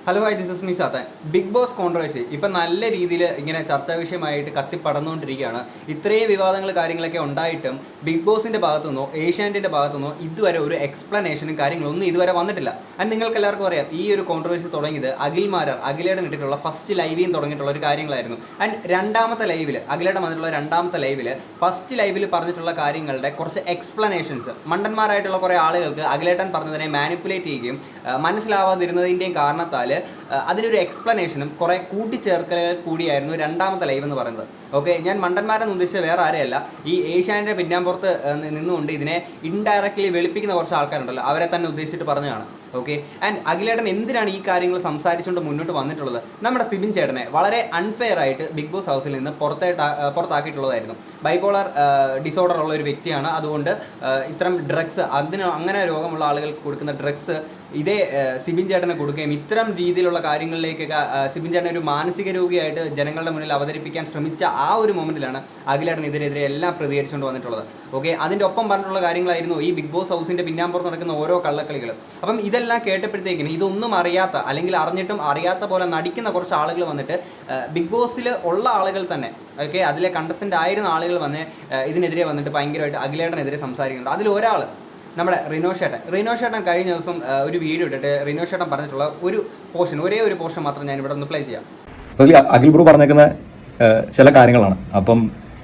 Hello hi this is me സാത്താൻ. Big boss controversy ഇപ്പം നല്ല രീതിയിൽ ഇങ്ങനെ ചർച്ചാ വിഷയമായിട്ട് കത്തിപ്പടർന്നുകൊണ്ടിരിക്കുകയാണ്. ഇത്രയും വിവാദങ്ങൾ കാര്യങ്ങളൊക്കെ ഉണ്ടായിട്ടും ബിഗ് ബോസിൻ്റെ ഭാഗത്തുനിന്നോ ഏഷ്യാനെറ്റിൻ്റെ ഭാഗത്തുനിന്നോ ഇതുവരെ ഒരു എക്സ്പ്ലനേഷനും കാര്യങ്ങളൊന്നും ഇതുവരെ വന്നിട്ടില്ല. ആൻഡ് നിങ്ങൾക്ക് എല്ലാവർക്കും അറിയാം, ഈ ഒരു കോൺട്രവേഴ്സി തുടങ്ങിയത് അഖിലേടൻ ഇട്ടിട്ടുള്ള ഫസ്റ്റ് ലൈവിൽ തുടങ്ങിയിട്ടുള്ള ഒരു കാര്യങ്ങളായിരുന്നു. ആൻഡ് രണ്ടാമത്തെ ലൈവിൽ അഖിലേടൻ വന്നിട്ടുള്ള രണ്ടാമത്തെ ലൈവിൽ ഫസ്റ്റ് ലൈവിൽ പറഞ്ഞിട്ടുള്ള കാര്യങ്ങളുടെ കുറച്ച് എക്സ്പ്ലനേഷൻസ് മണ്ടന്മാരായിട്ടുള്ള കുറേ ആളുകൾക്ക് അഖിലേടൻ പറഞ്ഞതിനെ മാനിപ്പുലേറ്റ് ചെയ്യുകയും മനസ്സിലാവാതിരുന്നതിൻ്റെയും കാരണത്താൽ അതിനൊരു എക്സ്പ്ലനേഷനും കുറേ കൂട്ടിച്ചേർക്കലുകൾ കൂടിയായിരുന്നു രണ്ടാമത്തെ ലൈവ് എന്ന് പറയുന്നത്. ഓക്കെ, ഞാൻ മണ്ടന്മാരെന്ന് ഉദ്ദേശിച്ച വേറെ ആരെയല്ല, ഈ ഏഷ്യാനെറ്റിൻ്റെ പിന്നാമ്പുറത്ത് നിന്നുകൊണ്ട് ഇതിനെ ഇൻഡയറക്റ്റ്ലി വെളുപ്പിക്കുന്ന കുറച്ച് ആൾക്കാരുണ്ടല്ലോ, അവരെ തന്നെ ഉദ്ദേശിച്ചിട്ട് പറഞ്ഞതാണ്. ഓക്കെ, ആൻഡ് അഖിലേടൻ എന്തിനാണ് ഈ കാര്യങ്ങൾ സംസാരിച്ചുകൊണ്ട് മുന്നോട്ട് വന്നിട്ടുള്ളത്? നമ്മുടെ സിബിൻ ചേട്ടനെ വളരെ അൺഫെയർ ആയിട്ട് ബിഗ് ബോസ് ഹൗസിൽ നിന്ന് പുറത്താക്കിയിട്ടുള്ളതായിരുന്നു. ബൈപോളർ ഡിസോർഡർ ഉള്ള ഒരു വ്യക്തിയാണ്. അതുകൊണ്ട് ഇത്തരം ഡ്രഗ്സ്, അങ്ങനെ രോഗമുള്ള ആളുകൾക്ക് കൊടുക്കുന്ന ഡ്രഗ്സ് ഇതേ സിബിൻ ചേട്ടനെ കൊടുക്കുകയും ഇത്തരം രീതിയിലുള്ള കാര്യങ്ങളിലേക്കൊക്കെ സിബിൻ ചേട്ടനെ ഒരു മാനസിക രോഗിയായിട്ട് ജനങ്ങളുടെ മുന്നിൽ അവതരിപ്പിക്കാൻ ശ്രമിച്ച ആ ഒരു മൊമെൻറ്റിലാണ് അഖിലേടൻ ഇതിനെതിരെ എല്ലാം പ്രതികരിച്ചുകൊണ്ട് വന്നിട്ടുള്ളത്. ഓക്കെ, അതിൻ്റെ ഒപ്പം പറഞ്ഞിട്ടുള്ള കാര്യങ്ങളായിരുന്നു ഈ ബിഗ് ബോസ് ഹൗസിൻ്റെ പിന്നാമ്പുറത്ത് നടക്കുന്ന ഓരോ കള്ളക്കളികൾ. അപ്പം ഇതെല്ലാം കേട്ടപ്പോഴത്തേക്കിന് ഇതൊന്നും അറിയാത്ത, അല്ലെങ്കിൽ അറിഞ്ഞിട്ടും അറിയാത്ത പോലെ നടിക്കുന്ന കുറച്ച് ആളുകൾ വന്നിട്ട് ബിഗ് ബോസിൽ ഉള്ള ആളുകൾ തന്നെ, ഓക്കെ, അതിലെ കണ്ടസ്റ്റൻ്റ് ആയിരുന്ന ആളുകൾ വന്ന് ഇതിനെതിരെ വന്നിട്ട് ഭയങ്കരമായിട്ട് അഖിലേടനെതിരെ സംസാരിക്കുന്നുണ്ട്. അതിലൊരാൾ നമ്മുടെ റിനോ ചേട്ടൻ കഴിഞ്ഞ ദിവസം ഒരു വീഡിയോ ഇട്ടിട്ട് റിനോ ചേട്ടൻ പറഞ്ഞിട്ടുള്ള ഒരേ ഒരു പോർഷൻ മാത്രം ഞാൻ ഇവിടെ ഒന്ന് പ്ലേ ചെയ്യാം. അഖിൽ ബ്രോ പറഞ്ഞേക്കുന്ന ചില കാര്യങ്ങളാണ്. അപ്പം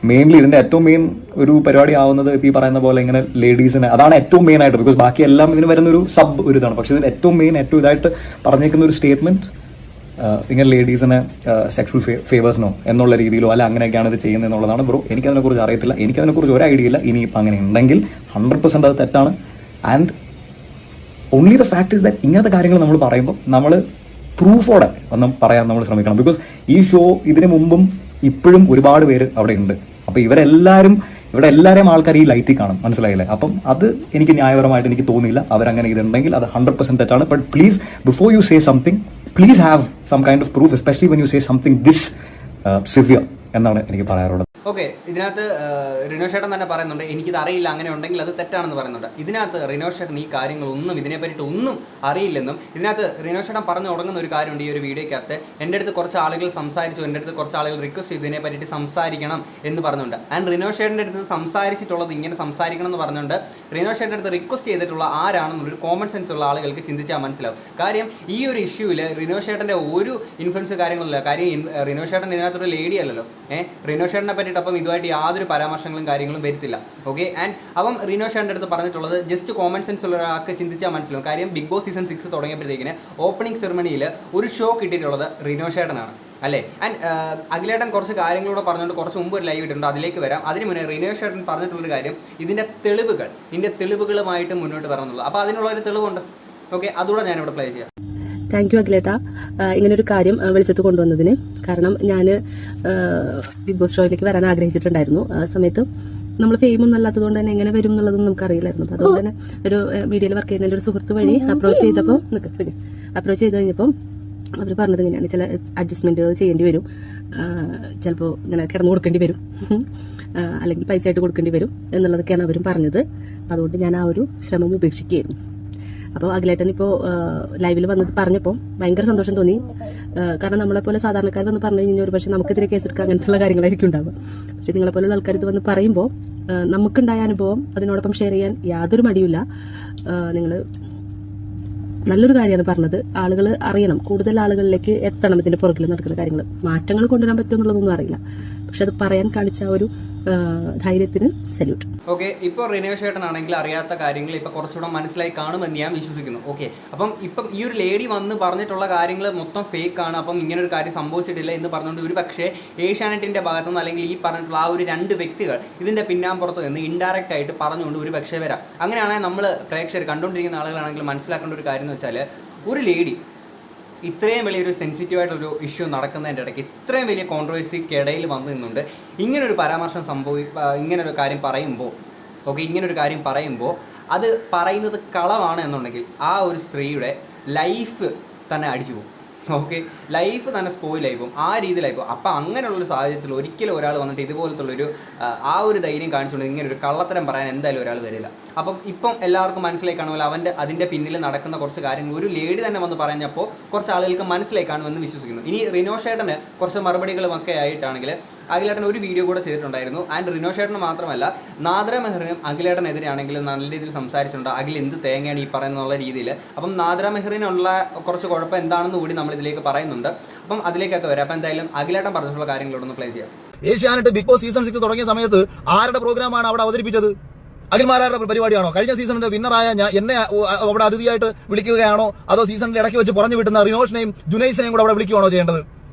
മെയിൻലി ഇതിന്റെ ഏറ്റവും മെയിൻ ഒരു പരിപാടി ആവുന്നത് ഇപ്പം ഈ പറയുന്ന പോലെ ഇങ്ങനെ ലേഡീസിനെ, അതാണ് ഏറ്റവും മെയിൻ ആയിട്ട്. ബിക്കോസ് ബാക്കി എല്ലാം ഇതിന് വരുന്ന ഒരു സബ് ഒരു ഇതാണ്. പക്ഷെ ഇതിന് ഏറ്റവും ഇതായിട്ട് പറഞ്ഞേക്കുന്ന ഒരു സ്റ്റേറ്റ്മെന്റ് ഇങ്ങനെ ലേഡീസിനെ സെക്ഷൽ ഫേവേഴ്സിനോ എന്നുള്ള രീതിയിലോ അല്ല അങ്ങനെയൊക്കെയാണ് ഇത് ചെയ്യുന്നത് എന്നുള്ളതാണ്. ബ്രോ, എനിക്കതിനെക്കുറിച്ച് അറിയത്തില്ല, എനിക്കതിനെക്കുറിച്ച് ഒരു ഐഡിയ ഇല്ല. ഇനിയിപ്പോൾ അങ്ങനെ ഉണ്ടെങ്കിൽ 100% അത് തെറ്റാണ്. And only the fact is that ഇങ്ങനത്തെ കാര്യങ്ങൾ നമ്മൾ പറയുമ്പോൾ നമ്മൾ പ്രൂഫോടെ ഒന്നും പറയാൻ നമ്മൾ ശ്രമിക്കണം. ബിക്കോസ് ഈ ഷോ ഇതിനു മുമ്പും ഇപ്പോഴും ഒരുപാട് പേര് അവിടെ ഉണ്ട്. അപ്പോൾ ഇവിടെ എല്ലാവരെയും ആൾക്കാർ ഈ ലൈറ്റിൽ കാണും, മനസ്സിലായില്ലേ? അപ്പം അത് എനിക്ക് ന്യായപരമായിട്ട് എനിക്ക് തോന്നിയില്ല. അവരങ്ങനെ ഇതുണ്ടെങ്കിൽ അത് 100% തെറ്റാണ്. But please, before you say something, please have some kind of proof, especially when you say something this severe എന്നാണ് എനിക്ക് പറയാറുള്ളത്. ഓക്കെ, ഇതിനകത്ത് റിനോ ചേട്ടൻ തന്നെ പറയുന്നുണ്ട് എനിക്കിത് അറിയില്ല, അങ്ങനെ ഉണ്ടെങ്കിൽ അത് തെറ്റാണെന്ന് പറയുന്നുണ്ട്. ഇതിനകത്ത് റിനോ ചേട്ടൻ ഈ കാര്യങ്ങളൊന്നും ഇതിനെ പറ്റിയിട്ട് ഒന്നും അറിയില്ലെന്നും, ഇതിനകത്ത് റിനോ ചേട്ടൻ പറഞ്ഞു തുടങ്ങുന്ന ഒരു കാര്യമുണ്ട് ഈ ഒരു വീഡിയോയ്ക്കകത്ത്. എൻ്റെ അടുത്ത് കുറച്ച് ആളുകൾ സംസാരിച്ചു, എൻ്റെ അടുത്ത് കുറച്ച് ആളുകൾ റിക്വസ്റ്റ് ചെയ്തു ഇതിനെ പറ്റിയിട്ട് സംസാരിക്കണം എന്ന് പറഞ്ഞുണ്ട്. ആൻഡ് റിനോ ചേട്ടൻ്റെ അടുത്ത് സംസാരിച്ചിട്ടുള്ളത് ഇങ്ങനെ സംസാരിക്കണം എന്ന് പറഞ്ഞുകൊണ്ട് റിനോ ചേട്ടൻ്റെ അടുത്ത് റിക്വസ്റ്റ് ചെയ്തിട്ടുള്ള ആരാണെന്നുള്ളൊരു കോമൺ സെൻസ് ഉള്ള ആളുകൾക്ക് ചിന്തിച്ചാൽ മനസ്സിലാവും. കാര്യം ഈ ഒരു ഇഷ്യൂവിൽ റിനോ ചേട്ടൻ്റെ ഒരു ഇൻഫ്ലുവൻസ് കാര്യങ്ങളില്ല. കാര്യം റിനോ ചേട്ടൻ ഇതിനകത്തൊരു ലേഡി അല്ലല്ലോ. റിനോ ചേട്ടനെ പറ്റിയിട്ട് അപ്പം ഇതുമായിട്ട് യാതൊരു പരാമർശങ്ങളും കാര്യങ്ങളും വരുത്തില്ല. ഓക്കെ, ആൻഡ് അപ്പം റിനോ ചേട്ടൻ്റെ അടുത്ത് പറഞ്ഞിട്ടുള്ളത് ജസ്റ്റ് കോമൺ സെൻസ് ഉള്ള ഒരാൾക്ക് ചിന്തിച്ചാൽ മനസ്സിലാവും. കാര്യം ബിഗ് ബോസ് സീസൺ 6 തുടങ്ങിയപ്പോഴത്തേക്കിന് ഓപ്പണിംഗ് സെറമണിയിൽ ഒരു ഷോ കിട്ടിയിട്ടുള്ളത് റിനോ ചേട്ടനാണ് അല്ലേ. ആൻഡ് അഖിലേടൻ കുറച്ച് കാര്യങ്ങളൂടെ പറഞ്ഞുകൊണ്ട് കുറച്ച് മുമ്പ് ഒരു ലൈവ് ഇട്ടിട്ടുണ്ട്, അതിലേക്ക് വരാം. അതിന് മുന്നേ റിനോ ചേട്ടൻ പറഞ്ഞിട്ടുള്ളൊരു കാര്യം, ഇതിൻ്റെ തെളിവുകളുമായിട്ട് മുന്നോട്ട് വരണമെന്നുള്ളത്. അപ്പോൾ അതിനുള്ളൊരു തെളിവുണ്ട്. ഓക്കെ, അതുകൂടെ ഞാനിവിടെ പ്ലേ ചെയ്യാം. താങ്ക് യു അഖിലേട്ട, ഇങ്ങനൊരു കാര്യം വെളിച്ചത്ത് കൊണ്ടുവന്നതിന്. കാരണം ഞാൻ ബിഗ് ബോസ് ഷോയിലേക്ക് വരാൻ ആഗ്രഹിച്ചിട്ടുണ്ടായിരുന്നു. ആ സമയത്ത് നമ്മൾ ഫെയിമൊന്നും അല്ലാത്തതുകൊണ്ട് തന്നെ എങ്ങനെ വരും എന്നുള്ളതൊന്നും നമുക്കറിയില്ലായിരുന്നു. അപ്പോൾ അതുകൊണ്ട് തന്നെ ഒരു മീഡിയയിൽ വർക്ക് ചെയ്യുന്ന ഒരു സുഹൃത്ത് വഴി അപ്രോച്ച് ചെയ്ത് കഴിഞ്ഞപ്പം അവർ പറഞ്ഞത് ഇങ്ങനെയാണ്, ചില അഡ്ജസ്റ്റ്മെന്റുകൾ ചെയ്യേണ്ടി വരും, ചിലപ്പോൾ ഇങ്ങനെ കിടന്നു കൊടുക്കേണ്ടി വരും, അല്ലെങ്കിൽ പൈസ ആയിട്ട് കൊടുക്കേണ്ടി വരും എന്നുള്ളതൊക്കെയാണ് അവരും പറഞ്ഞത്. അതുകൊണ്ട് ഞാൻ ആ ഒരു ശ്രമം ഉപേക്ഷിക്കുകയായിരുന്നു. അപ്പോൾ അഖിലേട്ടൻ ഇപ്പോൾ ലൈവിൽ വന്നത് പറഞ്ഞപ്പോൾ ഭയങ്കര സന്തോഷം തോന്നി. കാരണം നമ്മളെപ്പോലെ സാധാരണക്കാർ വന്ന് പറഞ്ഞു കഴിഞ്ഞാൽ ഒരു പക്ഷേ നമുക്കെതിരെ കേസെടുക്കുക അങ്ങനത്തുള്ള കാര്യങ്ങളായിരിക്കും ഉണ്ടാവുക. പക്ഷേ നിങ്ങളെപ്പോലുള്ള ആൾക്കാർ ഇത് വന്ന് പറയുമ്പോൾ നമുക്കുണ്ടായ അനുഭവം അതിനോടൊപ്പം ഷെയർ ചെയ്യാൻ യാതൊരു മടിയുമില്ല. നിങ്ങൾ നല്ലൊരു കാര്യമാണ് പറഞ്ഞത്. ആളുകൾ അറിയണം, കൂടുതൽ ആളുകളിലേക്ക് എത്തണം ഇതിന്റെ പുറകിൽ നടക്കുന്ന കാര്യങ്ങൾ. മാറ്റങ്ങൾ കൊണ്ടുവരാൻ പറ്റുമെന്നുള്ളതൊന്നും അറിയില്ല, പക്ഷെ അത് പറയാൻ കാണിച്ച ഒരു ധൈര്യത്തിന് സല്യൂട്ട്. ഓക്കെ, ഇപ്പോൾ റിനോ ചേട്ടനാണെങ്കിൽ അറിയാത്ത കാര്യങ്ങൾ ഇപ്പോൾ കുറച്ചുകൂടെ മനസ്സിലായി കാണുമെന്ന് ഞാൻ വിശ്വസിക്കുന്നു. ഓക്കെ, അപ്പം ഈ ഒരു ലേഡി വന്ന് പറഞ്ഞിട്ടുള്ള കാര്യങ്ങൾ മൊത്തം ഫേക്കാണ്, അപ്പം ഇങ്ങനൊരു കാര്യം സംഭവിച്ചിട്ടില്ല എന്ന് പറഞ്ഞുകൊണ്ട് ഒരു പക്ഷേ ഏഷ്യാനെറ്റിൻ്റെ ഭാഗത്തുനിന്ന് അല്ലെങ്കിൽ ഈ പറഞ്ഞിട്ടുള്ള ആ ഒരു 2 വ്യക്തികൾ ഇതിൻ്റെ പിന്നാമ്പുറത്ത് നിന്ന് ഇൻഡയറക്റ്റ് ആയിട്ട് പറഞ്ഞുകൊണ്ട് ഒരു പക്ഷേ വരാം. അങ്ങനെയാണെങ്കിൽ നമ്മൾ പ്രേക്ഷകർ കണ്ടുകൊണ്ടിരിക്കുന്ന ആളുകളാണെങ്കിൽ മനസ്സിലാക്കേണ്ട ഒരു കാര്യം എന്ന് വെച്ചാൽ, ഒരു ലേഡി ഇത്രയും വലിയൊരു സെൻസിറ്റീവായിട്ടൊരു ഇഷ്യൂ നടക്കുന്നതിൻ്റെ ഇടയ്ക്ക് ഇത്രയും വലിയ കോൺട്രവേഴ്സിക്കിടയിൽ വന്നു നിന്നുകൊണ്ട് ഇങ്ങനൊരു പരാമർശം ഇങ്ങനൊരു കാര്യം പറയുമ്പോൾ അത് പറയുന്നത് കളവാണ് എന്നുണ്ടെങ്കിൽ ആ ഒരു സ്ത്രീയുടെ ലൈഫ് തന്നെ അടിച്ചു പോകും. ഓക്കെ, ലൈഫ് തന്നെ സ്പോയിലായി പോകും, ആ രീതിയിലായി പോകും. അപ്പം അങ്ങനെയുള്ളൊരു സാഹചര്യത്തിൽ ഒരിക്കലും ഒരാൾ വന്നിട്ട് ഇതുപോലത്തുള്ളൊരു ആ ഒരു ധൈര്യം കാണിച്ചുകൊണ്ട് ഇങ്ങനെ ഒരു കള്ളത്തരം പറയാൻ എന്തായാലും ഒരാൾ വരില്ല. അപ്പം ഇപ്പം എല്ലാവർക്കും മനസ്സിലായി കാണുമല്ലോ അതിൻ്റെ പിന്നിൽ നടക്കുന്ന കുറച്ച് കാര്യങ്ങൾ ഒരു ലേഡി തന്നെ വന്ന് പറഞ്ഞപ്പോൾ കുറച്ച് ആളുകൾക്ക് മനസ്സിലായി കാണുമെന്ന് വിശ്വസിക്കുന്നു. ഇനി റിനോഷേട്ടന് കുറച്ച് മറുപടികളുമൊക്കെ ആയിട്ടാണെങ്കിൽ അഖിലേട്ടൻ ഒരു വീഡിയോ കൂടെ ചെയ്തിട്ടുണ്ടായിരുന്നു. ആൻഡ് റിനോഷേട്ടന് മാത്രമല്ല നാദ്ര മെഹറിനും അഖിലേട്ടനെതിരെയാണെങ്കിൽ നല്ല രീതിയിൽ സംസാരിച്ചിട്ടുണ്ട്. അഖിൽ എന്ത് തേങ്ങയാണ് ഈ പറയുന്നുള്ള രീതിയിൽ. അപ്പം നാദ്ര മെഹറിനുള്ള കുറച്ച് കുഴപ്പം എന്താണെന്ന് കൂടി നമ്മൾ ഇതിലേക്ക് പറയുന്നുണ്ട്. അപ്പം അതിലേക്കൊക്കെ വരാം. അപ്പം എന്തായാലും അഖിലേട്ടൻ പറഞ്ഞിട്ടുള്ള കാര്യങ്ങളോടൊന്ന് പ്ലേ ചെയ്യാം. ഏഷ്യാനെറ്റ് ബിഗ് ബോസ് സീസൺ 6 തുടങ്ങിയ സമയത്ത് ആരുടെ പ്രോഗ്രാമാണ് അവിടെ അവതരിപ്പിച്ചത്? അഖിൽമാരാരുടെ പരിപാടിയാണോ? കഴിഞ്ഞ സീസണിന്റെ വിന്നറായ എന്നെ അവിടെ അതിഥിയായിട്ട് വിളിക്കുകയാണോ, അതോ സീസണിന്റെ ഇടയ്ക്ക് വെച്ച് പറഞ്ഞു വിട്ടുന്ന റിനോഷിനെയും ജുനൈസിനെയും കൂടെ അവിടെ വിളിക്കുകയാണോ ചെയ്യേണ്ടത്?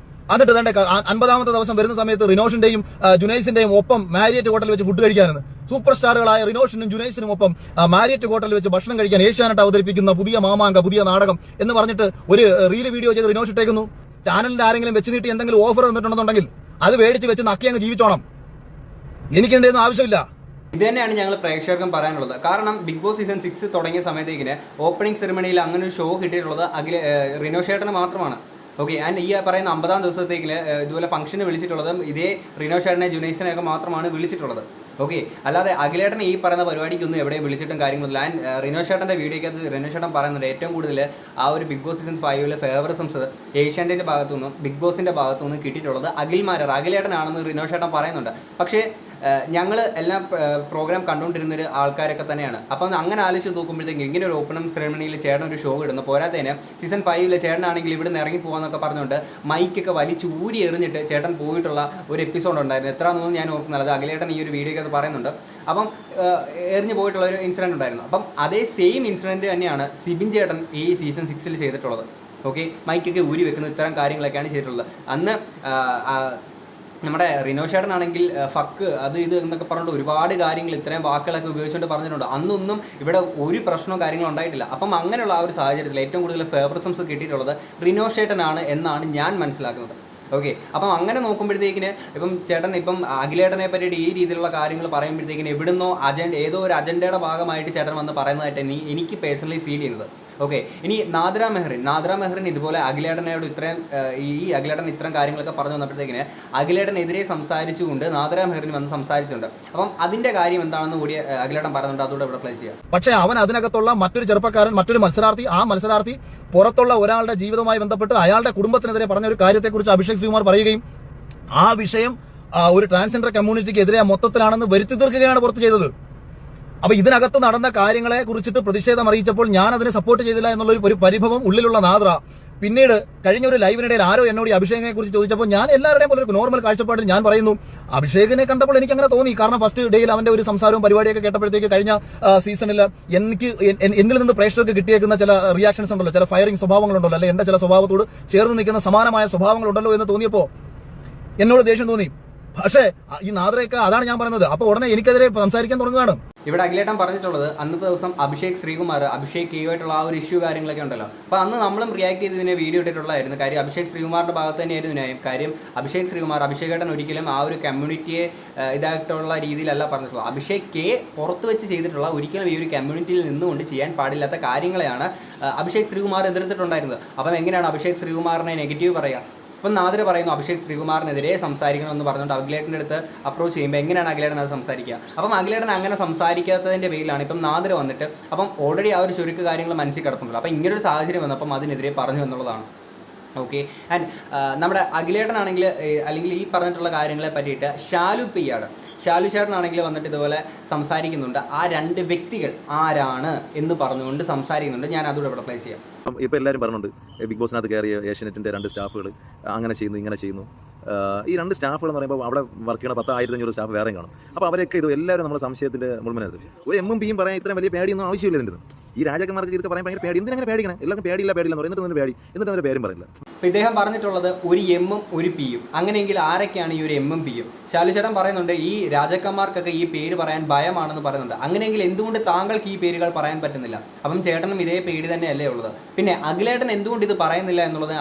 എന്നിട്ട് തന്നെ 50ാമത്തെ ദിവസം വരുന്ന സമയത്ത് റിനോഷിന്റെയും ജുനൈസിന്റെയും ഒപ്പം മാരിയറ്റ് ഹോട്ടലിൽ വെച്ച് ഫുഡ് കഴിക്കാനെന്ന് സൂപ്പർ സ്റ്റാറുകളായ റിനോഷിനും ജുനൈസിനും ഒപ്പം മാരിയറ്റ് ഹോട്ടലിൽ വെച്ച് ഭക്ഷണം കഴിക്കാൻ ഏഷ്യാനെറ്റ് അവതരിപ്പിക്കുന്ന പുതിയ മാമാങ്ക, പുതിയ നാടകം എന്ന് പറഞ്ഞിട്ട് ഒരു റീൽ വീഡിയോ ചെയ്ത് റിനോഷ് ഇട്ടേക്കുന്നു. ചാനലിന്റെ ആരെങ്കിലും വെച്ച് നീട്ടി എന്തെങ്കിലും ഓഫർ തന്നിട്ടുണ്ടെന്നുണ്ടെങ്കിൽ അത് മേടിച്ച് വെച്ച് നക്കി അങ്ങ് ജീവിച്ചോണം. എനിക്കെന്റെ ഒന്നും ആവശ്യമില്ല. ഇത് തന്നെയാണ് ഞങ്ങൾ പ്രേക്ഷകർക്കും പറയാനുള്ളത്. കാരണം ബിഗ് ബോസ് സീസൺ 6 തുടങ്ങിയ സമയത്തേക്കിന് ഓപ്പണിംഗ് സെറിമണിയിൽ അങ്ങനെ ഒരു ഷോ കിട്ടിയിട്ടുള്ളത് റിനോഷേട്ടന് മാത്രമാണ്. ഓക്കെ. ആൻഡ് ഈ പറയുന്ന 50ാം ദിവസത്തേക്ക് ഇതുപോലെ ഫംഗ്ഷന് വിളിച്ചിട്ടുള്ളതും ഇതേ റിനോഷേട്ടനെ ജുനൈസിനെയൊക്കെ മാത്രമാണ് വിളിച്ചിട്ടുള്ളത്. ഓക്കെ. അല്ലാതെ അഖിലേട്ടനെ ഈ പറയുന്ന പരിപാടിക്കൊന്നും എവിടെയും വിളിച്ചിട്ടും കാര്യങ്ങളൊന്നുമില്ല. ആൻഡ് റിനോഷേട്ടൻ്റെ വീഡിയോയ്ക്കകത്ത് റിനോഷേട്ടൻ പറയുന്നുണ്ട് ഏറ്റവും കൂടുതൽ ആ ഒരു ബിഗ് ബോസ് സീസൺ 5 ഫേവറിസംസ് ഏഷ്യാനെറ്റിൻ്റെ ഭാഗത്തുനിന്നും ബിഗ് ബോസിൻ്റെ ഭാഗത്തുനിന്നും കിട്ടിയിട്ടുള്ളത് അഖിലേട്ടനാണെന്ന് റിനോഷേട്ടൻ പറയുന്നുണ്ട്. പക്ഷേ ഞങ്ങൾ എല്ലാം പ്രോഗ്രാം കണ്ടുകൊണ്ടിരുന്ന ഒരു ആൾക്കാരൊക്കെ തന്നെയാണ്. അപ്പം അങ്ങനെ ആലോചിച്ച് നോക്കുമ്പോഴത്തേക്കും ഇങ്ങനെ ഒരു ഓപ്പണിംഗ് സെറമണിയിൽ ചേട്ടൻ ഒരു ഷോ ഇടുന്നു. പോരാത്തതിന് സീസൺ 5 ചേട്ടനാണെങ്കിൽ ഇവിടെ നിന്ന് ഇറങ്ങി പോകാമെന്നൊക്കെ പറഞ്ഞുകൊണ്ട് മൈക്കൊക്കെ വലിച്ച് ഊരി എറിഞ്ഞിട്ട് ചേട്ടൻ പോയിട്ടുള്ള ഒരു എപ്പിസോഡ് ഉണ്ടായിരുന്നു. എത്രയാണെന്നൊന്നും ഞാൻ ഓർക്കുന്നില്ല. അത് അഖിലേട്ടൻ ഈ ഒരു വീഡിയോയ്ക്ക് അത് പറയുന്നുണ്ട്. അപ്പം എറിഞ്ഞു പോയിട്ടുള്ള ഒരു ഇൻസിഡൻറ്റ് ഉണ്ടായിരുന്നു. അപ്പം അതേ സെയിം ഇൻസിഡൻറ്റ് തന്നെയാണ് സിബിൻ ചേട്ടൻ ഈ സീസൺ 6 ചെയ്തിട്ടുള്ളത്. ഓക്കെ. മൈക്കൊക്കെ ഊരി വെക്കുന്ന ഇത്തരം കാര്യങ്ങളൊക്കെയാണ് ചെയ്തിട്ടുള്ളത്. അന്ന് നമ്മുടെ റിനോഷേട്ടനാണെങ്കിൽ ഫക്ക് അത് ഇത് എന്നൊക്കെ പറഞ്ഞിട്ട് ഒരുപാട് കാര്യങ്ങൾ ഇത്രയും വാക്കുകളൊക്കെ ഉപയോഗിച്ചുകൊണ്ട് പറഞ്ഞിട്ടുണ്ട്. അന്നൊന്നും ഇവിടെ ഒരു പ്രശ്നവും കാര്യങ്ങളും ഉണ്ടായിട്ടില്ല. അപ്പം അങ്ങനെയുള്ള ആ ഒരു സാഹചര്യത്തിൽ ഏറ്റവും കൂടുതൽ ഫേവറിസംസ് കിട്ടിയിട്ടുള്ളത് റിനോഷേട്ടനാണ് എന്നാണ് ഞാൻ മനസ്സിലാക്കുന്നത്. ഓക്കെ. അപ്പം അങ്ങനെ നോക്കുമ്പോഴത്തേക്കിന് ഇപ്പം ചേട്ടൻ ഇപ്പം അഖിലേട്ടനെ പറ്റിയിട്ട് ഈ രീതിയിലുള്ള കാര്യങ്ങൾ പറയുമ്പോഴത്തേക്കിന് എവിടുന്നോ ഏതോ ഒരു അജണ്ടയുടെ ഭാഗമായിട്ട് ചേട്ടൻ വന്ന് പറയുന്നതായിട്ട് എനിക്ക് പേഴ്സണലി ഫീൽ ചെയ്യുന്നത്. ഓക്കെ. ഇനി നാദ്ര മെഹറിൻ ഇതുപോലെ അഖിലേട്ടനോട് അഖിലേട്ടൻ ഇത്തരം കാര്യങ്ങളൊക്കെ പറഞ്ഞു വന്നപ്പോഴത്തേക്കിന് അഖിലേട്ടനെതിരെ സംസാരിച്ചുകൊണ്ട് നാദ്ര മെഹറിൻ വന്ന് സംസാരിച്ചിട്ടുണ്ട്. അപ്പം അതിന്റെ കാര്യം എന്താണെന്ന് കൂടി അഖിലേട്ടൻ പറയുന്നുണ്ട്. അതുകൂടെ ഇവിടെ പ്ലേ ചെയ്യാം. പക്ഷേ അവൻ അതിനകത്തുള്ള മറ്റൊരു ചെറുപ്പക്കാരൻ, മറ്റൊരു മത്സരാർത്ഥി, ആ മത്സരാർത്ഥി പുറത്തുള്ള ഒരാളുടെ ജീവിതവുമായി ബന്ധപ്പെട്ട് അയാളുടെ കുടുംബത്തിനെതിരെ പറഞ്ഞ ഒരു കാര്യത്തെക്കുറിച്ച് അഭിഷേക് ശ്രീകുമാർ പറയുകയും ആ വിഷയം ഒരു ട്രാൻസ്ജെൻഡർ കമ്മ്യൂണിറ്റിക്ക് എതിരെ മൊത്തത്തിലാണെന്ന് വരുത്തി തീർക്കുകയാണ് പുറത്ത് ചെയ്തത്. അപ്പൊ ഇതിനകത്ത് നടന്ന കാര്യങ്ങളെ കുറിച്ചിട്ട് പ്രതിഷേധം അറിയിച്ചപ്പോൾ ഞാൻ അതിനെ സപ്പോർട്ട് ചെയ്തില്ല എന്നുള്ള ഒരു പരിഭവം ഉള്ളിലുള്ള നാദ്ര പിന്നീട് കഴിഞ്ഞ ഒരു ലൈവിനിടയിൽ ആരോ എന്നോട് ഈ അഭിഷേകിനെ കുറിച്ച് ചോദിച്ചപ്പോൾ ഞാൻ എല്ലാവരുടെയും പോലെ ഒരു നോർമൽ കാഴ്ചപ്പാടിൽ ഞാൻ പറയുന്നു, അഭിഷേകിനെ കണ്ടപ്പോൾ എനിക്ക് അങ്ങനെ തോന്നി. കാരണം ഫസ്റ്റ് ഡേയിൽ അവന്റെ ഒരു സംസാരവും പരിപാടിയൊക്കെ കേട്ടപ്പോഴത്തേക്ക് കഴിഞ്ഞ സീസണിൽ എന്നിൽ നിന്ന് പ്രേക്ഷകർക്ക് കിട്ടിയേക്കുന്ന ചില റിയാക്ഷൻസ് ഉണ്ടല്ലോ, ചില ഫയറിംഗ് സ്വഭാവങ്ങളുണ്ടല്ലോ, അല്ലെങ്കിൽ എന്റെ ചില സ്വഭാവത്തോട് ചേർന്ന് നിൽക്കുന്ന സമാനമായ സ്വഭാവങ്ങളുണ്ടല്ലോ എന്ന് തോന്നിയപ്പോൾ എന്നോട് ദേഷ്യം തോന്നി. പക്ഷേ ഈ നാദ്രയൊക്കെ അതാണ് ഞാൻ പറയുന്നത്. അപ്പൊ ഉടനെ എനിക്കെതിരെ സംസാരിക്കാൻ തുടങ്ങുകയാണ്. ഇവിടെ അഖിലേട്ടൻ പറഞ്ഞിട്ടുള്ളത് അന്നത്തെ ദിവസം അഭിഷേക് ആയിട്ടുള്ള ആ ഒരു ഇഷ്യൂ കാര്യങ്ങളൊക്കെ ഉണ്ടല്ലോ. അപ്പോൾ അന്ന് നമ്മളും റിയാക്ട് ചെയ്ത് ഇതിനെ വീഡിയോ ഇട്ടിട്ടുള്ളതായിരുന്നു. കാര്യം അഭിഷേക് ശ്രീകുമാറിന്റെ ഭാഗത്ത് തന്നെയായിരുന്നു ന്യായം. കാര്യം അഭിഷേകേട്ടൻ ഒരിക്കലും ആ ഒരു കമ്മ്യൂണിറ്റിയെ ഇതായിട്ടുള്ള രീതിയിലല്ല പറഞ്ഞിട്ടുള്ളത്. അഭിഷേക് പുറത്ത് വെച്ച് ചെയ്തിട്ടുള്ള ഒരിക്കലും ഈ ഒരു കമ്മ്യൂണിറ്റിയിൽ നിന്നുകൊണ്ട് ചെയ്യാൻ പാടില്ലാത്ത കാര്യങ്ങളെയാണ് അഭിഷേക് ശ്രീകുമാർ എതിർത്തിട്ടുണ്ടായിരുന്നത്. അപ്പം എങ്ങനെയാണ് അഭിഷേക് ശ്രീകുമാറിനെ നെഗറ്റീവ് പറയുക? അപ്പം നാദ്ര പറയുന്നു അഭിഷേക് ശ്രീകുമാറിനെതിരെ സംസാരിക്കണമെന്ന് പറഞ്ഞുകൊണ്ട് അഖിലേട്ടൻ്റെ അടുത്ത് അപ്രോച്ച് ചെയ്യുമ്പോൾ എങ്ങനെയാണ് അഖിലേട്ടൻ അത് സംസാരിക്കുക? അപ്പം അഖിലേട്ടൻ അങ്ങനെ സംസാരിക്കാത്തതിൻ്റെ പേരിലാണ് ഇപ്പം നാദ്ര വന്നിട്ട് അപ്പം ഓൾറെഡി ആ ഒരു ചുരുക്ക് കാര്യങ്ങൾ മനസ്സിൽ കിടപ്പുണ്ടല്ലോ. അപ്പം ഇങ്ങനൊരു സാഹചര്യം വന്നപ്പം അതിനെതിരെ പറഞ്ഞു എന്നുള്ളതാണ്. ഓക്കെ. ആൻഡ് നമ്മുടെ അഖിലേട്ടനാണെങ്കിൽ അല്ലെങ്കിൽ ഈ പറഞ്ഞിട്ടുള്ള കാര്യങ്ങളെ പറ്റിയിട്ട് ഷാലു ചേട്ടനാണെങ്കിൽ വന്നിട്ട് ഇതുപോലെ സംസാരിക്കുന്നുണ്ട്. ആ രണ്ട് വ്യക്തികൾ ആരാണ് എന്ന് പറഞ്ഞുകൊണ്ട് സംസാരിക്കുന്നുണ്ട്. ഞാൻ അതുകൂടെ ഇവിടെ പ്ലേസ് ചെയ്യാം. ഇപ്പോൾ എല്ലാവരും പറയുന്നുണ്ട് ബിഗ് ബോസിനകത്ത് കയറിയ ഏഷ്യാനെറ്റിൻ്റെ 2 സ്റ്റാഫുകൾ അങ്ങനെ ചെയ്യുന്നു ഇങ്ങനെ ചെയ്യുന്നു. ഈ 2 സ്റ്റാഫുകൾ എന്ന് പറയുമ്പോൾ അവിടെ വർക്ക് ചെയ്യണ 10,500 സ്റ്റാഫ് വേറെയും കാണും. അപ്പോൾ അവരൊക്കെ എല്ലാവരും നമ്മുടെ സംശയത്തിൻ്റെ മുൾമുനത്ത് ഒരു എമ്മും പിയും പറയാൻ ഇത്രയും വലിയ പേടിയൊന്നും ആവശ്യമില്ല. ഇതിൻ്റെ ഈ രാജാക്കന്മാർക്ക് ഇതൊക്കെ പറയാൻ ഭയങ്കര പേടി. എന്തിനങ്ങനെ പേടിക്കണം? എല്ലാവർക്കും പേടിയില്ല എന്ന് പറയുന്നത് പേടി, എന്നിട്ട് അവരുടെ പേരും പറയില്ല. അപ്പോൾ ഇദ്ദേഹം പറഞ്ഞിട്ടുള്ളത് ഒരു എമ്മും ഒരു പിയും. അങ്ങനെയെങ്കിൽ ആരൊക്കെയാണ് ഈ ഒരു എമ്മും പിയും? ശാലുചേട്ടൻ പറയുന്നുണ്ട് ഈ രാജാക്കന്മാർക്കൊക്കെ ഈ പേര് പറയാൻ ഭയമാണെന്ന് പറയുന്നുണ്ട്. അങ്ങനെയെങ്കിൽ എന്തുകൊണ്ട് താങ്കൾക്ക് ഈ പേരുകൾ പറയാൻ പറ്റുന്നില്ല? അപ്പം ചേട്ടനും ഇതേ പേടി തന്നെയല്ലേ ഉള്ളത്? പിന്നെ അഖിലേട്ടൻ എന്തുകൊണ്ട് ഇത് പറയുന്നില്ല എന്നുള്ളത്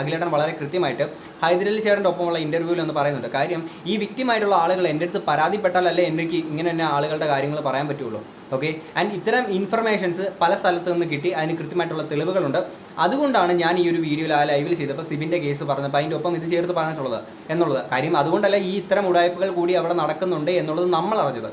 അഖിലേട്ടൻ വളരെ കൃത്യമായിട്ട് ഹൈദരലി ചേട്ടൻ്റെ ഒപ്പമുള്ള ഇന്റർവ്യൂവിൽ ഒന്ന് പറയുന്നുണ്ട്. കാര്യം ഈ വിക്ടിമായിട്ടുള്ള ആളുകൾ എൻ്റെ അടുത്ത് പരാതിപ്പെട്ടാലല്ലേ എനിക്ക് ഇങ്ങനെ തന്നെ ആളുകളുടെ കാര്യങ്ങൾ പറയാൻ പറ്റുള്ളൂ. ഓക്കെ. ആൻഡ് ഇത്തരം ഇൻഫർമേഷൻസ് പല സ്ഥലത്ത് നിന്ന് കിട്ടി, അതിന് കൃത്യമായിട്ടുള്ള തെളിവുകളുണ്ട്. അതുകൊണ്ടാണ് ഞാൻ ഈ ഒരു വീഡിയോയിൽ ആ ലൈവിൽ ചെയ്തപ്പോൾ സിബിൻ്റെ കേസ് പറഞ്ഞപ്പോൾ അതിൻ്റെ ഒപ്പം ഇത് ചേർത്ത് പറഞ്ഞിട്ടുള്ളത് എന്നുള്ളത്. കാര്യം അതുകൊണ്ടല്ല ഈ ഇത്തരം ഉടായ്പകൾ കൂടി അവിടെ നടക്കുന്നുണ്ട് എന്നുള്ളത് നമ്മൾ അറിഞ്ഞത്.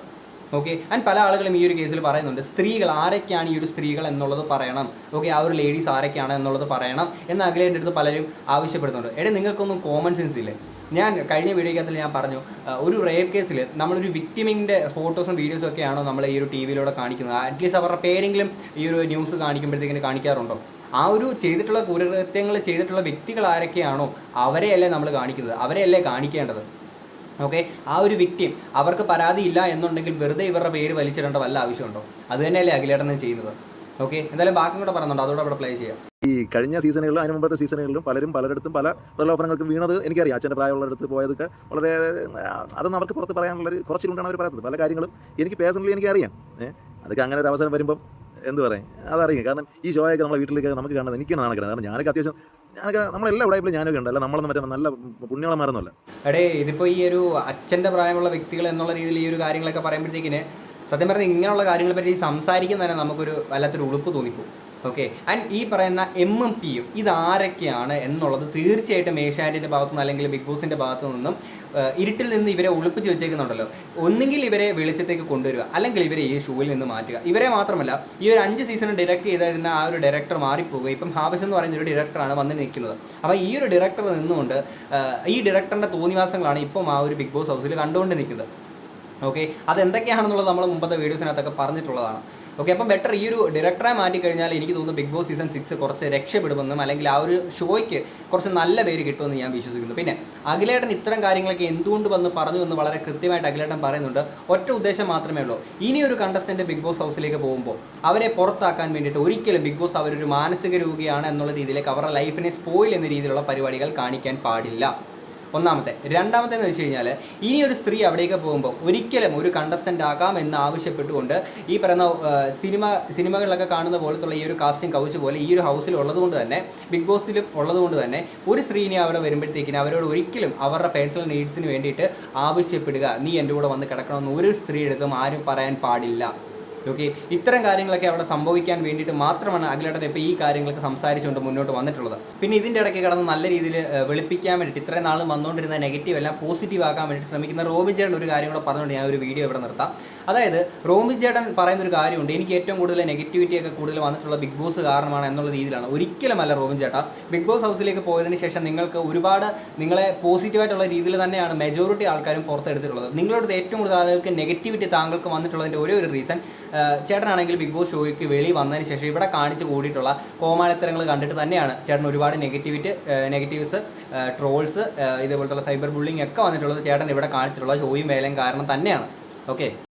ഓക്കെ. ആൻഡ് പല ആളുകളും ഈ ഒരു കേസിൽ പറയുന്നുണ്ട് സ്ത്രീകൾ ആരൊക്കെയാണ് ഈ ഒരു സ്ത്രീകൾ എന്നുള്ളത് പറയണം, ഓക്കെ, ആ ഒരു ലേഡീസ് ആരൊക്കെയാണ് എന്നുള്ളത് പറയണം എന്ന് അഖിലേട്ടൻ്റെ അടുത്ത് പലരും ആവശ്യപ്പെടുന്നുണ്ട്. എടേ നിങ്ങൾക്കൊന്നും കോമൺ സെൻസ് ഇല്ലേ? ഞാൻ കഴിഞ്ഞ വീഡിയോക്കകത്തിൽ ഞാൻ പറഞ്ഞു, ഒരു റേപ്പ് കേസിൽ നമ്മളൊരു വിക്ടിമിൻ്റെ ഫോട്ടോസും വീഡിയോസും ഒക്കെയാണോ നമ്മൾ ഈ ഒരു ടി വിയിലൂടെ കാണിക്കുന്നത്? അറ്റ്ലീസ്റ്റ് അവരുടെ പേരെങ്കിലും ഈ ഒരു ന്യൂസ് കാണിക്കുമ്പോഴത്തേക്കിന് കാണിക്കാറുണ്ടോ? ആ ഒരു ചെയ്തിട്ടുള്ള കുറ്റകൃത്യങ്ങൾ ചെയ്തിട്ടുള്ള വ്യക്തികൾ ആരൊക്കെയാണോ അവരെയല്ലേ നമ്മൾ കാണിക്കുന്നത്, അവരെയല്ലേ കാണിക്കേണ്ടത്. ഓക്കെ. ആ ഒരു വിക്ടിം അവർക്ക് പരാതിയില്ല എന്നുണ്ടെങ്കിൽ വെറുതെ ഇവരുടെ പേര് വലിച്ചിടേണ്ട വല്ല ആവശ്യമുണ്ടോ? അത് തന്നെയല്ലേ അഖിലേട്ടൻ ചെയ്യുന്നത്. ഓക്കെ. എന്തായാലും ബാക്കി കൂടെ പറയുന്നുണ്ട്, അതോടെ അവിടെ പ്ലേ ചെയ്യാം. ഈ കഴിഞ്ഞ സീസണുകളിലും അതിന് മുമ്പത്തെ സീസണുകളിലും പലരിടത്തും പല പ്രലോഭനങ്ങൾക്ക് വീണത് എനിക്കറിയാം. അച്ഛൻ്റെ പ്രായമുള്ളടത്ത് പോയതൊക്കെ വളരെ അതൊന്നും അവർക്ക് പുറത്ത് പറയാനുള്ളൊരു കുറച്ചിലുണ്ടാണ് അവർ പറയുന്നത്. പല കാര്യങ്ങളും എനിക്ക് പേഴ്സണലി എനിക്കറിയാം. അതൊക്കെ അങ്ങനെ ഒരു അവസരം വരുമ്പം എന്ത് പറയും അതറിയും. കാരണം ഈ ഷോയൊക്കെ നമ്മളെ വീട്ടിലേക്ക് നമുക്ക് കാണുന്നത് എനിക്കാണ് നടക്കുന്നത്. കാരണം ഞാനൊക്കെ അത്യാവശ്യം നമ്മളെല്ലാം ഉടായ്പിലും ഞാനൊക്കെ ഉണ്ട്. അല്ല നമ്മളൊന്നും മറ്റേ നല്ല പുണ്യളന്മാരൊന്നുമല്ല. എടേ ഇതിപ്പോൾ ഈ ഒരു അച്ഛൻ്റെ പ്രായമുള്ള വ്യക്തികൾ എന്നുള്ള രീതിയിൽ ഈ ഒരു കാര്യങ്ങളൊക്കെ പറയുമ്പോഴത്തേക്കിന് സത്യം പറഞ്ഞാൽ ഇങ്ങനെയുള്ള കാര്യങ്ങളെ പറ്റി സംസാരിക്കുന്ന തന്നെ നമുക്കൊരു വല്ലാത്തൊരു ഉളുപ്പ് തോന്നിപ്പോകും. ഓക്കെ. ആൻഡ് ഈ പറയുന്ന MMPയും ഇതാരൊക്കെയാണ് എന്നുള്ളത് തീർച്ചയായിട്ടും ഏഷ്യാനെറ്റിൻ്റെ ഭാഗത്തു നിന്ന് അല്ലെങ്കിൽ ബിഗ് ബോസിൻ്റെ ഭാഗത്തു നിന്നും ഇരുട്ടിൽ നിന്ന് ഇവരെ ഒളിപ്പിച്ച് വെച്ചേക്കുന്നുണ്ടല്ലോ. ഒന്നുകിൽ ഇവരെ വെളിച്ചത്തേക്ക് കൊണ്ടുവരിക, അല്ലെങ്കിൽ ഇവരെ ഈ ഷോയിൽ നിന്ന് മാറ്റുക. ഇവരെ മാത്രമല്ല, ഈ ഒരു 5 സീസൺ ഡയറക്റ്റ് ചെയ്തിരുന്ന ആ ഒരു ഡയറക്ടർ മാറിപ്പോവുക. ഇപ്പം ഹാബസ് എന്ന് പറയുന്ന ഒരു ഡയറക്ടറാണ് വന്ന് നിൽക്കുന്നത്. അപ്പോൾ ഈ ഒരു ഡയറക്ടർ നിന്നുകൊണ്ട് ഈ ഡയറക്ടറിൻ്റെ തോന്നിവാസങ്ങളാണ് ഇപ്പം ആ ഒരു ബിഗ് ബോസ് ഹൗസിൽ കണ്ടുകൊണ്ട് നിൽക്കുന്നത്. ഓക്കെ. അതെന്തൊക്കെയാണെന്നുള്ളത് നമ്മൾ മുമ്പത്തെ വീഡിയോസിനകത്തൊക്കെ പറഞ്ഞിട്ടുള്ളതാണ്. ഓക്കെ. അപ്പം ബെറ്റർ ഈ ഒരു ഡയറക്ടറെ മാറ്റിക്കഴിഞ്ഞാൽ എനിക്ക് തോന്നുന്നു ബിഗ് ബോസ് സീസൺ 6 കുറച്ച് രക്ഷപ്പെടുമെന്നും അല്ലെങ്കിൽ ആ ഒരു ഷോയ്ക്ക് കുറച്ച് നല്ല പേര് കിട്ടുമെന്ന് ഞാൻ വിശ്വസിക്കുന്നു. പിന്നെ അഖിലേട്ടൻ ഇത്തരം കാര്യങ്ങളൊക്കെ എന്തുകൊണ്ട് വന്ന് പറഞ്ഞു എന്ന് വളരെ കൃത്യമായിട്ട് അഖിലേട്ടൻ പറയുന്നുണ്ട്. ഒറ്റ ഉദ്ദേശം മാത്രമേ ഉള്ളൂ, ഇനിയൊരു കണ്ടസ്റ്റന്റ് ബിഗ് ബോസ് ഹൗസിലേക്ക് പോകുമ്പോൾ അവരെ പുറത്താക്കാൻ വേണ്ടിയിട്ട് ഒരിക്കലും ബിഗ് ബോസ് അവരൊരു മാനസിക രോഗിയാണ് എന്നുള്ള രീതിയിലേക്ക് അവരുടെ ലൈഫിനെ സ്പോയിൽ എന്ന രീതിയിലുള്ള പരിപാടികൾ കാണിക്കാൻ പാടില്ല. ഒന്നാമത്തെ. രണ്ടാമത്തേന്ന് വെച്ച് കഴിഞ്ഞാൽ ഇനിയൊരു സ്ത്രീ അവിടേക്ക് പോകുമ്പോൾ ഒരിക്കലും ഒരു കണ്ടസ്റ്റൻ്റ് ആകാം എന്ന് ആവശ്യപ്പെട്ടുകൊണ്ട് ഈ പറയുന്ന സിനിമകളിലൊക്കെ കാണുന്ന പോലത്തുള്ള ഈ ഒരു കാസ്റ്റിംഗ് കൗച്ച് പോലെ ഈ ഒരു ഹൗസിൽ ഉള്ളതുകൊണ്ട് തന്നെ ബിഗ് ബോസിലും ഉള്ളതുകൊണ്ട് തന്നെ ഒരു സ്ത്രീനെ അവിടെ വരുമ്പോഴത്തേക്കിന് അവരോട് ഒരിക്കലും അവരുടെ പേഴ്സണൽ നീഡ്സിന് വേണ്ടിയിട്ട് ആവശ്യപ്പെടുക, നീ എൻ്റെ കൂടെ വന്ന് കിടക്കണമെന്ന് ഒരു സ്ത്രീ എടുത്തും ആരും പറയാൻ പാടില്ല. ഓക്കെ. ഇത്തരം കാര്യങ്ങളൊക്കെ അവിടെ സംഭവിക്കാൻ വേണ്ടിയിട്ട് മാത്രമാണ് അഖിലേട്ടൻ ഇപ്പോൾ ഈ കാര്യങ്ങളൊക്കെ സംസാരിച്ചുകൊണ്ട് മുന്നോട്ട് വന്നിട്ടുള്ളത്. പിന്നെ ഇതിൻ്റെ ഇടയ്ക്ക് കിടന്ന് നല്ല രീതിയിൽ വെളുപ്പിക്കാൻ വേണ്ടിയിട്ട് ഇത്രയും നാൾ വന്നുകൊണ്ടിരുന്ന നെഗറ്റീവ് എല്ലാം പോസിറ്റീവ് ആക്കാൻ വേണ്ടിയിട്ട് ശ്രമിക്കുന്ന റോബിൻ ചേട്ടൻ ഒരു കാര്യം കൂടെ പറഞ്ഞുകൊണ്ട് ഞാൻ ഒരു വീഡിയോ ഇവിടെ നിർത്താം. അതായത് റോബിൻ ചേട്ടൻ പറയുന്നൊരു കാര്യമുണ്ട്, എനിക്ക് ഏറ്റവും കൂടുതൽ നെഗറ്റിവിറ്റിയൊക്കെ കൂടുതൽ വന്നിട്ടുള്ള ബിഗ് ബോസ് കാരണമാണ് എന്നുള്ള രീതിയിലാണ്. ഒരിക്കലുമല്ല റോബിൻ ചേട്ടാ. ബിഗ് ബോസ് ഹൗസിലേക്ക് പോയതിന് ശേഷം നിങ്ങൾക്ക് ഒരുപാട് നിങ്ങളെ പോസിറ്റീവായിട്ടുള്ള രീതിയിൽ തന്നെയാണ് മെജോറിറ്റി ആൾക്കാരും പുറത്തെടുത്തിട്ടുള്ളത്. നിങ്ങളോട് ഏറ്റവും കൂടുതൽ ആളുകൾക്ക് നെഗറ്റിവിറ്റി താങ്കൾക്ക് വന്നിട്ടുള്ളതിൻ്റെ ഒരേ ഒരു റീസൺ, ചേട്ടനാണെങ്കിൽ ബിഗ് ബോസ് ഷോയ്ക്ക് വെളി വന്നതിന് ശേഷം ഇവിടെ കാണിച്ച് കൂടിയിട്ടുള്ള കോമാളിത്തരങ്ങൾ കണ്ടിട്ട് തന്നെയാണ് ചേട്ടൻ ഒരുപാട് നെഗറ്റീവ്സ്, ട്രോൾസ്, ഇതേപോലത്തുള്ള സൈബർ ബുള്ളിങ് ഒക്കെ വന്നിട്ടുള്ളത് ചേട്ടൻ ഇവിടെ കാണിച്ചിട്ടുള്ള ഷോയും വേലയും കാരണം തന്നെയാണ്. ഓക്കെ.